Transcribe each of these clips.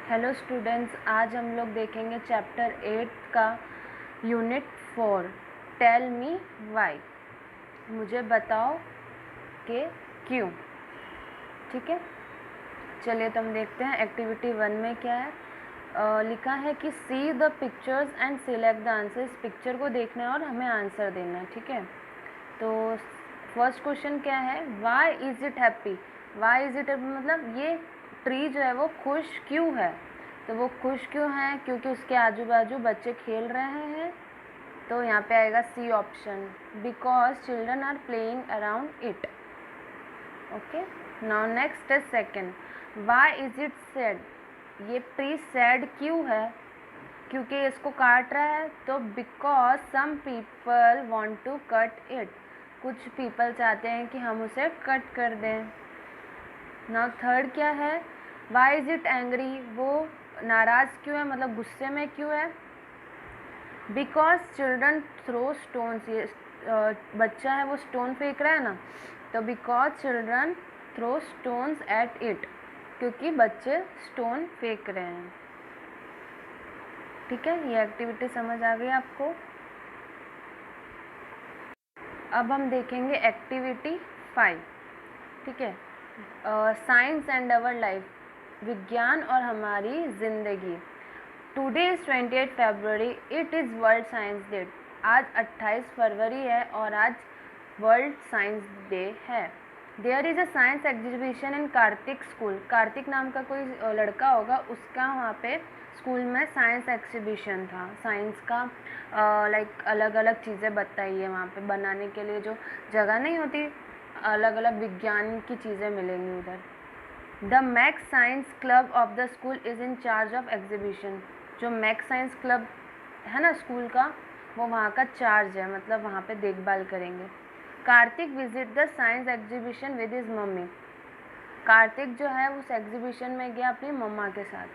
Hello students, आज हम लोग देखेंगे चैप्टर 8 का यूनिट 4 टेल मी वाई। मुझे बताओ कि क्यों। ठीक है, चलिए तो हम देखते हैं एक्टिविटी 1 में क्या है। लिखा है कि see the pictures and select the answers. Picture को देखना है और हमें आंसर देना है। ठीक है, तो फर्स्ट क्वेश्चन क्या है, why is it happy. Why is it happy मतलब ये ट्री जो है वो खुश क्यों है। तो वो खुश क्यों है, क्योंकि उसके आजू बाजू बच्चे खेल रहे हैं। तो यहाँ पे आएगा C option, because children are playing around it. Okay, now next is second, why is it sad. ये ट्री सैड क्यों है, क्योंकि इसको काट रहा है। तो because some people want to cut it. कुछ पीपल चाहते हैं कि हम उसे कट कर दें। नाउ थर्ड क्या है, वाई इज इट एंग्री। वो नाराज़ क्यों है, मतलब गुस्से में क्यों है। Because children throw stones. ये बच्चा है वो स्टोन फेंक रहा है ना, तो because children throw stones at it, क्योंकि बच्चे स्टोन फेंक रहे हैं। ठीक है, ये एक्टिविटी समझ आ गई आपको। अब हम देखेंगे एक्टिविटी 5। ठीक है, साइंस एंड अवर लाइफ, विज्ञान और हमारी ज़िंदगी। Today is 28 February, it is world science day. आज 28 फरवरी है और आज वर्ल्ड साइंस डे है। There is a science exhibition in Kartik school. Kartik नाम का कोई लड़का होगा, उसका वहाँ पे स्कूल में साइंस एग्जीबिशन था। साइंस का लाइक अलग अलग चीज़ें बताई है वहाँ पे बनाने के लिए। जो जगह नहीं होती, अलग अलग विज्ञान की चीज़ें मिलेंगी उधर। The max science club of the school is in charge of exhibition. जो मैक्स साइंस क्लब है ना स्कूल का, वो वहाँ का चार्ज है, मतलब वहाँ पे देखभाल करेंगे। Kartik visit the science exhibition with his mummy. Kartik जो है उस एग्जीबिशन में गया अपनी मम्मा के साथ।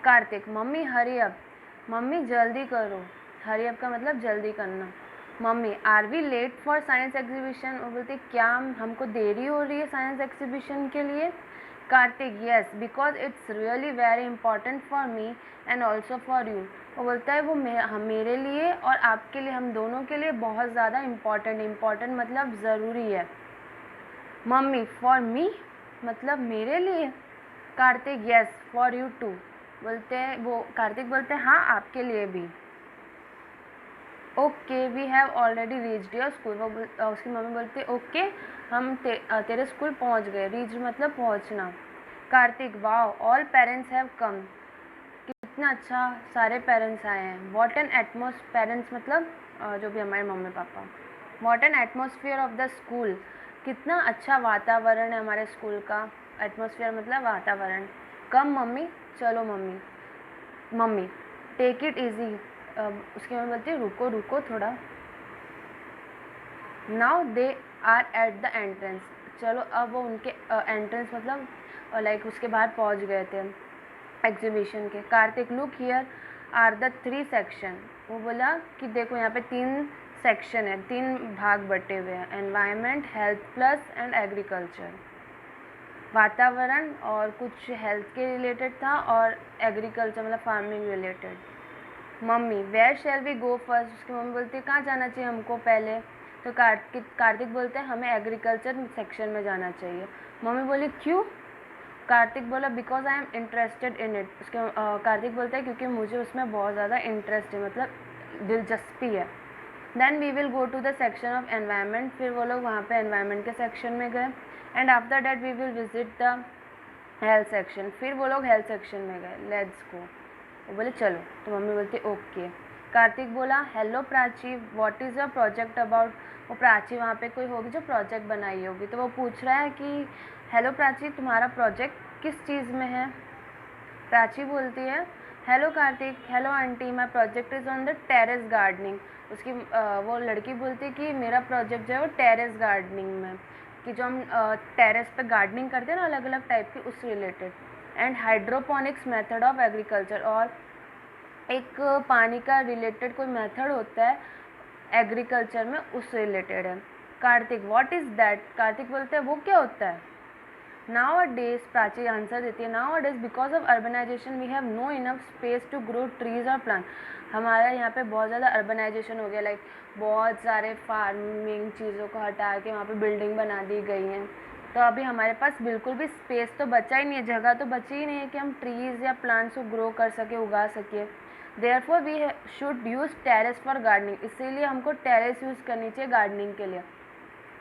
Kartik, mummy hurry up. Mummy जल्दी करो। हरी अप का मतलब जल्दी करना। Mummy, are we late for science exhibition. वो बोलती क्या हमको देरी हो रही है साइंस एग्जीबिशन के लिए। Kartik, yes because it's really very important for me and also for you. वो बोलता है वो मेरे लिए और आपके लिए, हम दोनों के लिए बहुत ज़्यादा इम्पॉर्टेंट मतलब ज़रूरी है। मम्मी, फॉर मी मतलब मेरे लिए। Kartik, yes for you too. बोलते हैं वो, कार्तिक बोलते हैं हाँ आपके लिए भी। Okay we have already reached your school. वो उसकी मम्मी बोलती है ओके हम तेरे स्कूल पहुंच गए। रीच मतलब पहुंचना। Kartik, wow all parents have come. कितना अच्छा, सारे पेरेंट्स आए हैं। वॉट एन एटमोसफियर, पेरेंट्स मतलब जो भी हमारे mummy papa. What an atmosphere of the school. कितना अच्छा वातावरण है हमारे स्कूल का। एटमोसफियर मतलब वातावरण। कम मम्मी, चलो mummy. Mummy, take it easy. उसकी मम्मी बोलती है रुको रुको थोड़ा। Now they are at the entrance. चलो अब वो उनके एंट्रेंस मतलब लाइक उसके बाहर पहुंच गए थे एग्जीबिशन के। Kartik, look here are the 3 section. वो बोला कि देखो यहाँ पे 3 सेक्शन है, 3 भाग बटे हुए हैं। Environment, health plus and agriculture. वातावरण और कुछ हेल्थ के रिलेटेड था और एग्रीकल्चर मतलब farming related. Mummy, where shall we go first. उसकी मम्मी बोलती है कहाँ जाना चाहिए हमको पहले। तो कार्तिक बोलते हैं हमें एग्रीकल्चर सेक्शन में जाना चाहिए। मम्मी बोली क्यों। कार्तिक बोला because I am interested in it. उसके कार्तिक बोलता है क्योंकि मुझे उसमें बहुत ज़्यादा इंटरेस्ट है, मतलब दिलचस्पी है। Then we will go to the section of environment. फिर वो लोग वहाँ पे एनवायरनमेंट के सेक्शन में गए। And after that we will visit the health section. फिर वो लोग हेल्थ सेक्शन में गए। Let's go. वो बोले चलो। तो मम्मी बोलती ओके। कार्तिक बोला hello Prachi, what is your project about. वो प्राची वहाँ पे कोई होगी जो प्रोजेक्ट बनाई होगी, तो वो पूछ रहा है कि हेलो प्राची तुम्हारा प्रोजेक्ट किस चीज़ में है। प्राची बोलती है hello Kartik, hello aunty, my project is on the terrace gardening. उसकी वो लड़की बोलती है कि मेरा प्रोजेक्ट जो है वो टेरेस गार्डनिंग में, कि जो हम टेरेस पे गार्डनिंग करते हैं ना अलग अलग टाइप की, उससे related. And hydroponics method of agriculture, और एक पानी का रिलेटेड कोई मेथड होता है एग्रीकल्चर में, उससे रिलेटेड है। Kartik, what is that. Kartik बोलते हैं वो क्या होता है। Nowadays, Prachi answer देती है, nowadays because of urbanisation we have no enough space to grow trees और प्लांट। हमारा यहाँ पे बहुत ज़्यादा अर्बनाइजेशन हो गया, लाइक बहुत सारे फार्मिंग चीज़ों को हटा के वहाँ पे बिल्डिंग बना दी गई हैं, तो अभी हमारे पास बिल्कुल भी स्पेस तो बचा ही नहीं है, जगह तो बची ही नहीं है कि हम ट्रीज़ या प्लांट्स को ग्रो कर सके, उगा सके। Therefore we should use terrace for gardening, इसीलिए हमको टेरेस यूज़ करनी चाहिए गार्डनिंग के लिए।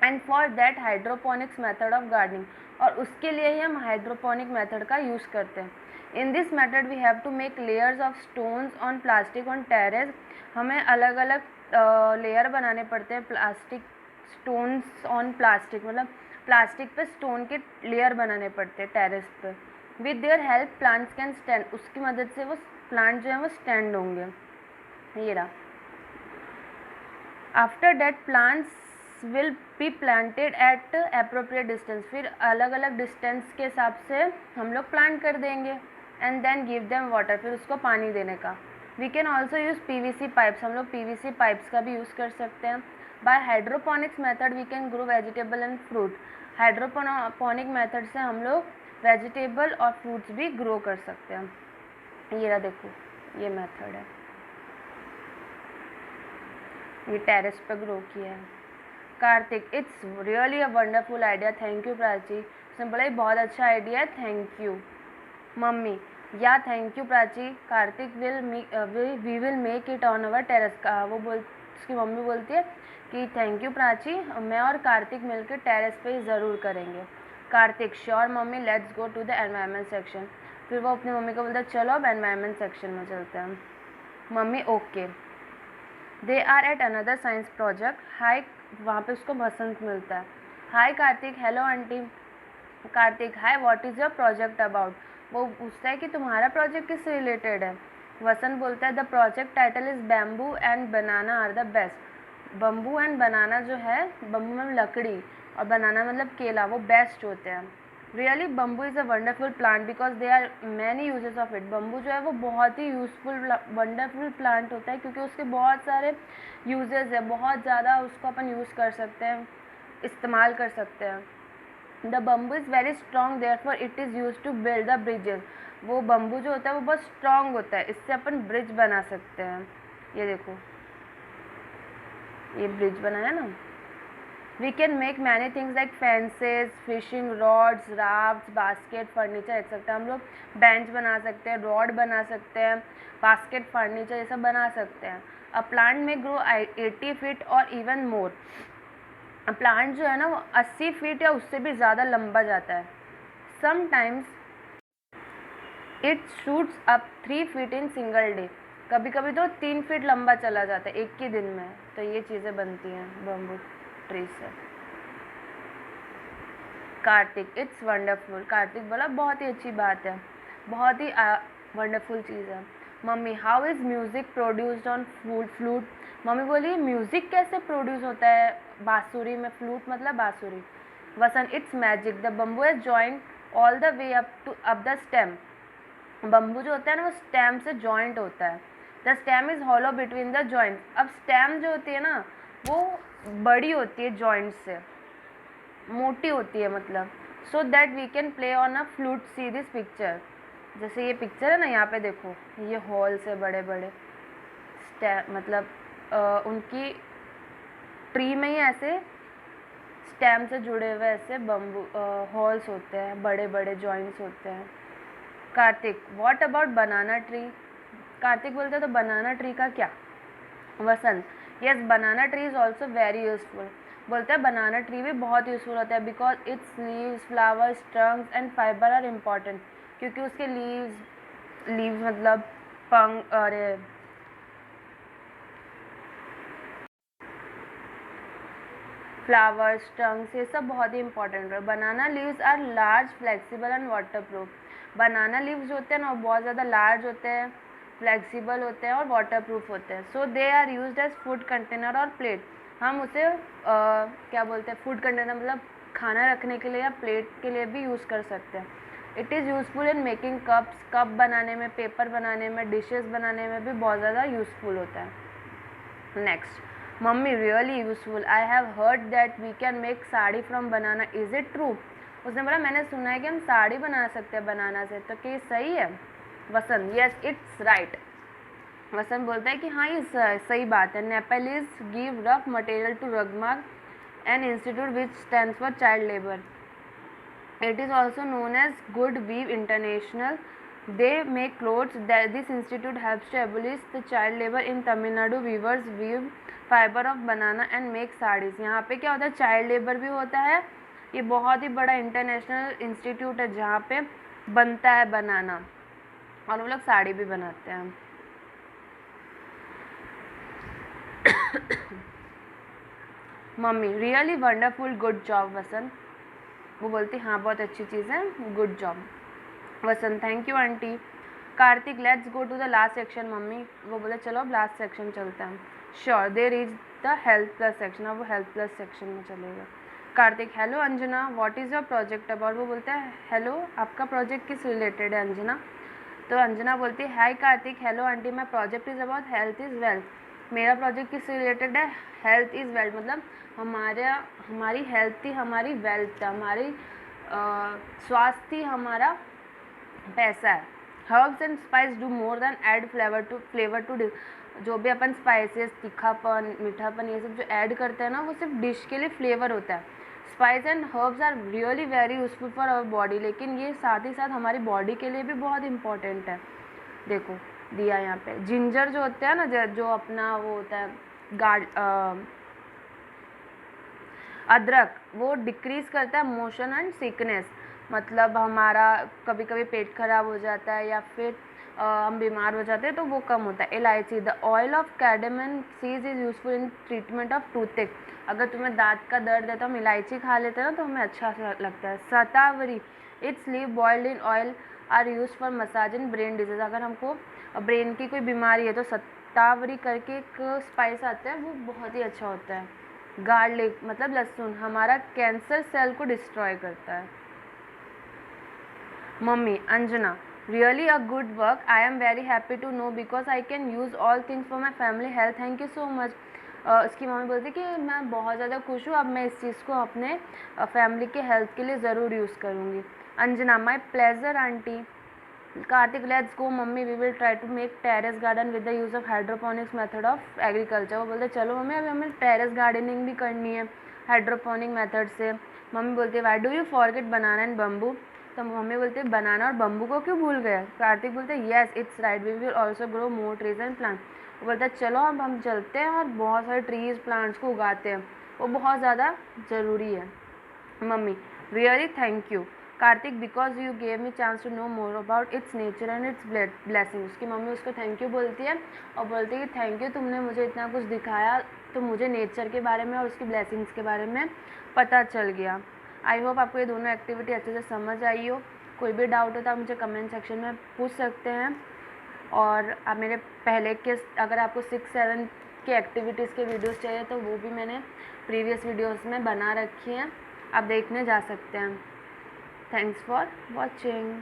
And for that hydroponics method of gardening, और उसके लिए ही हम हाइड्रोपोनिक मेथड का यूज़ करते हैं। In this method we have to make layers of stones on plastic on terrace, हमें अलग अलग लेयर बनाने पड़ते हैं प्लास्टिक स्टोन्स ऑन प्लास्टिक, मतलब प्लास्टिक पे स्टोन के लेयर बनाने पड़ते हैं टेरेस पे। With their help plants can stand, उसकी मदद से वो प्लांट जो है वो स्टैंड होंगे। ये रहा। After that plants will be planted eight appropriate distance, फिर अलग अलग डिस्टेंस के हिसाब से हम लोग प्लांट कर देंगे। And then give them water, फिर उसको पानी देने का। We can also use PVC pipes, हम लोग पीवीसी पाइप्स का भी यूज़ कर सकते हैं। By hydroponics method we can grow vegetable and fruit, hydroponic method से हम लोग वेजिटेबल और फ्रूट्स भी ग्रो कर सकते हैं। ये रहा, देखो ये मेथड है, ये टेरेस पे ग्रो किया है। Kartik, it's really a wonderful idea, thank you Prachi. उसने बोला ये बहुत अच्छा आइडिया है, thank you. Mummy, ya thank you Prachi, Kartik we will make it on our terrace का, उसकी मम्मी बोलती है कि थैंक यू प्राची, मैं और कार्तिक मिलकर टेरेस पे ही ज़रूर करेंगे। Kartik, sure mummy, let's go to the environment section. फिर वो अपनी मम्मी को बोलता है चलो अब एनवायरनमेंट सेक्शन में चलते हैं। Mummy, okay. They are at another science project, hi, वहाँ पे उसको बसंत मिलता है। Hi Kartik, hello aunty. Kartik, hi, what is your project about, वो पूछता है कि तुम्हारा प्रोजेक्ट किससे रिलेटेड है। वसंत बोलता है the project title is bamboo and banana are the best. Bamboo and banana जो है, बम्बू में लकड़ी और बनाना मतलब केला, वो बेस्ट होते हैं। Really bamboo is a wonderful plant because they are many uses of it, bamboo जो है वो बहुत ही यूज़फुल वंडरफुल प्लांट होता है क्योंकि उसके बहुत सारे यूजेस है, बहुत ज़्यादा उसको अपन यूज़ कर सकते हैं, इस्तेमाल कर सकते हैं। The bamboo is very strong therefore it is use to build the bridges, वो बम्बू जो होता है वो बहुत स्ट्रॉन्ग होता है, इससे अपन ब्रिज बना सकते हैं। ये देखो, ये ब्रिज बनाया ना। We can make many things like fences, fishing rods, raft, basket, furniture etcetera. हम लोग बेंच बना सकते हैं, रॉड बना सकते हैं, बास्केट, फर्नीचर, ये सब बना सकते हैं। अ प्लांट में ग्रो 80 फीट और इवन मोर, प्लांट जो है ना वो 80 फीट या उससे भी ज़्यादा लंबा जाता है। Sometimes it shoots up 3 feet in single day, कभी कभी तो 3 फीट लंबा चला जाता है एक ही दिन में। तो ये चीज़ें बनती हैं बम्बू ट्री से। कार्तिक, इट्स वंडरफुल, कार्तिक बोला बहुत ही अच्छी बात है, बहुत ही वंडरफुल चीज़ है। Mummy, how is music produced on flute, mummy बोली म्यूज़िक कैसे प्रोड्यूस होता है बांसुरी में, फ्लूट मतलब बांसुरी। Vasant, it's magic, the bamboo is joint all the way up the stem, bamboo जो होता है ना वो स्टेम से जॉइंट होता है। The stem is hollow between the joint, अब स्टेम जो होती है ना वो बड़ी होती है जॉइंट से, मोटी होती है मतलब, so that we can play on a flute. See this picture, जैसे ये पिक्चर है ना, यहाँ पे देखो ये हॉल्स है बड़े बड़े, मतलब उनकी ट्री में ही ऐसे स्टेम से जुड़े हुए ऐसे बम्बू हॉल्स होते हैं, बड़े बड़े जॉइंट्स होते हैं। Kartik, what about banana tree, Kartik बोलते हैं तो बनाना ट्री का क्या। Vasant, yes, banana tree is also very useful, बोलते हैं बनाना ट्री भी बहुत यूज़फुल होता है because its leaves, flowers, trunks and fibre are important, क्योंकि उसके लीव्स मतलब पंख, अरे फ्लावर्स, ट्रंक्स, ये सब बहुत ही इंपॉर्टेंट है। Banana leaves are large, flexible and waterproof, banana leaves जो होते हैं ना वो बहुत ज़्यादा लार्ज होते हैं, फ्लेक्सिबल होते हैं और वाटर प्रूफ होते हैं। So they are used as food container और प्लेट, हम उसे क्या बोलते हैं, फूड कंटेनर मतलब खाना रखने के लिए या प्लेट के लिए भी यूज़ कर सकते हैं। It is useful in making cups, cup बनाने में, पेपर बनाने में, डिशेस बनाने में भी बहुत ज़्यादा यूज़फुल होता है। Next, mummy, really useful, I have heard that we can make sari from banana, is it true, उसने बोला मैंने सुना है कि हम साड़ी बना सकते हैं बनाना से, तो क्या ये सही है? Vasant, yes it's right. Vasant बोलता है कि हाँ ये सही बात है। Nepalis give rough material to Rugmark, an institute which stands for child labour. It is also known as Good Weave International. They make clothes. This institute helps to abolish the child labor in Tamil Nadu. Weavers weave fiber of banana and make sarees. यहाँ पे क्या होता है, child labour भी होता है। ये बहुत ही बड़ा इंटरनेशनल इंस्टीट्यूट है जहाँ पे बनता है बनाना, और वो लोग साड़ी भी बनाते हैं। Mummy, really wonderful, good job Vasant. वो बोलती हाँ बहुत अच्छी चीज़ है, good job. Vasant, thank you aunty. Kartik, let's go to the last section mummy. वो बोले चलो अब लास्ट सेक्शन चलते हैं। Sure, they reach the health plus section. अब वो हेल्थ प्लस सेक्शन में चलेगा। Kartik, hello Anjana, what is your project about? वो बोलता है हेलो, आपका प्रोजेक्ट किस रिलेटेड है अंजना? तो अंजना बोलती है hi Kartik, hello aunty, my project is about health is wealth. मेरा प्रोजेक्ट किस रिलेटेड है? हेल्थ इज़ वेल्थ, मतलब हमारी हेल्थ ही हमारी वेल्थ है, हमारी स्वास्थ्य ही हमारा पैसा है। Herbs and spice do more than add flavour to dish. जो भी अपन स्पाइसेस, तीखापन, मीठापन, ये सब जो ऐड करते हैं ना, वो सिर्फ डिश के लिए फ्लेवर होता है। Spice and herbs are really very useful for our body, लेकिन ये साथ ही साथ हमारी बॉडी के लिए भी बहुत इंपॉर्टेंट है। देखो दिया यहाँ पे, जिंजर जो होता है ना, जो अपना वो होता है अदरक, वो डिक्रीज़ करता है मोशन एंड सिकनेस, मतलब हमारा कभी कभी पेट खराब हो जाता है या फिर हम बीमार हो जाते हैं तो वो कम होता है। Elaichi, the oil of cardamom सीज is useful in treatment of toothache. अगर तुम्हें दांत का दर्द है तो हम इलायची खा लेते हैं ना, तो हमें अच्छा लगता है। Shatavari, its leave boiled in oil are use for massage in brain disease. अगर हमको ब्रेन की कोई बीमारी है तो शतावरी करके एक स्पाइस आता है, वो बहुत ही अच्छा होता है। गार्लिक मतलब लहसुन, हमारा कैंसर सेल को डिस्ट्रॉय करता है। Mummy, Anjana, really a good work, I am very happy to know because I can use all things for my family health, thank you so much. उसकी मम्मी बोलती कि मैं बहुत ज़्यादा खुश हूँ, अब मैं इस चीज़ को अपने फैमिली के हेल्थ के लिए ज़रूर यूज़ करूँगी। Anjana, my pleasure aunty. Kartik, let's go mummy, we will try to make terrace garden with the use of hydroponics method of agriculture. वो बोलते चलो मम्मी अभी हमें टेरेस गार्डनिंग भी करनी है हाइड्रोपोनिक मेथड से। मम्मी बोलती है why do you forget banana and bamboo? तो मम्मी बोलती है बनाना और बम्बू को क्यों भूल गए? कार्तिक बोलते हैं yes it's right, we will also grow more trees and plant. वो बोलता है चलो अब हम चलते हैं और बहुत सारे ट्रीज प्लांट्स को उगाते हैं, वो बहुत ज़्यादा ज़रूरी है। Mummy, really thank you Kartik because you gave me chance to know more about its nature and its blessing. उसकी मम्मी उसको थैंक यू बोलती है और बोलती है कि थैंक यू, तुमने मुझे इतना कुछ दिखाया तो मुझे नेचर के बारे में और उसकी ब्लेसिंग्स के बारे में पता चल गया। आई होप आपको ये दोनों एक्टिविटी अच्छे से समझ आई हो। कोई भी डाउट हो तो आप मुझे कमेंट सेक्शन में पूछ सकते हैं, और आप मेरे पहले के अगर आपको 6-7 के एक्टिविटीज़ के वीडियोस चाहिए तो वो भी मैंने प्रीवियस वीडियोस में बना रखी हैं, आप देखने जा सकते हैं। Thanks for watching.